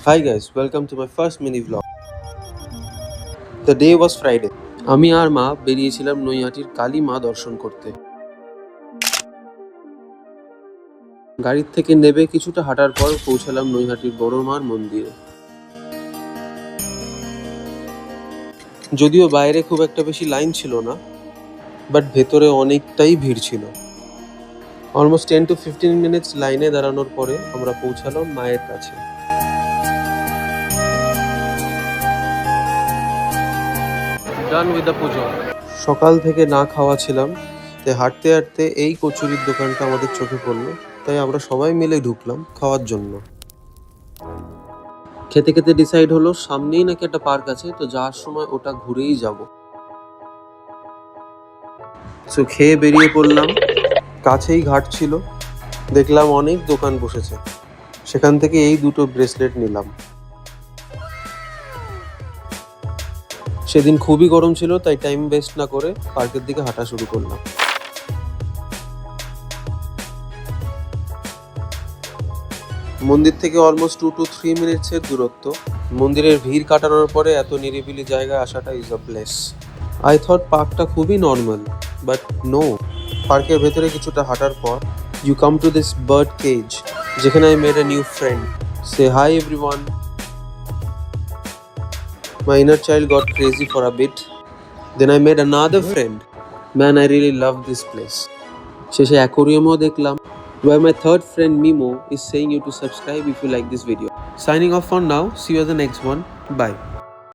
Hi guys, welcome to my first mini vlog. The day was Friday. আমি আর মা বেরিয়েছিলাম নৈহাটির কালী মা দর্শন করতে। গাড়ির থেকে নেবে কিছুটা হাঁটার পর পৌঁছালাম নৈহাটির বড় মার মন্দিরে। যদিও বাইরে খুব একটা বেশি লাইন ছিল না, বাট ভেতরে অনেকটাই ভিড় ছিল। অলমোস্ট 10 to 15 মিনিটস লাইনে দাঁড়ানোর পরে আমরা পৌঁছালাম মায়ের কাছে। ডান উইথ দ্য পুজো। সকাল থেকে না খাওয়া ছিলাম, তাই হাঁটতে হাঁটতে এই কচুরির দোকানটা আমাদের চোখে পড়লো, তাই আমরা সবাই মিলে ঢুকলাম খাওয়ার জন্য। খেতে খেতে ডিসাইড হলো সামনেই নাকি একটা পার্ক আছে, তো যাওয়ার সময় ওটা ঘুরেই যাব। সো খেয়ে বেরিয়ে পড়লাম। কাছেই ঘাট ছিল, দেখলাম অনেক দোকান বসেছে, সেখান থেকে এই দুটো ব্রেসলেট নিলাম। সেদিন খুবই গরম ছিল, তাই টাইম ওয়েস্ট না করে পার্কের দিকে হাঁটা শুরু করলাম। মন্দির থেকে অলমোস্ট 2 to 3 মিনিটসের দূরত্ব। মন্দিরের ভিড় কাটানোর পরে এত নিরিবিলি জায়গায় আসাটা is a bless. I thought পার্কটা খুবই নর্মাল, বাট নো। পার্কের ভেতরে কিছুটা হাঁটার পর you come to this bird cage, যেখানে I made a new friend. সে hi everyone. My inner child got crazy for a bit. Then I made another friend. Man, I really love this place. শেষে অ্যাকোরিয়ামও দেখলাম, where my third friend Mimo is saying you to subscribe if you like this video. Signing off for now. See you at the next one. Bye.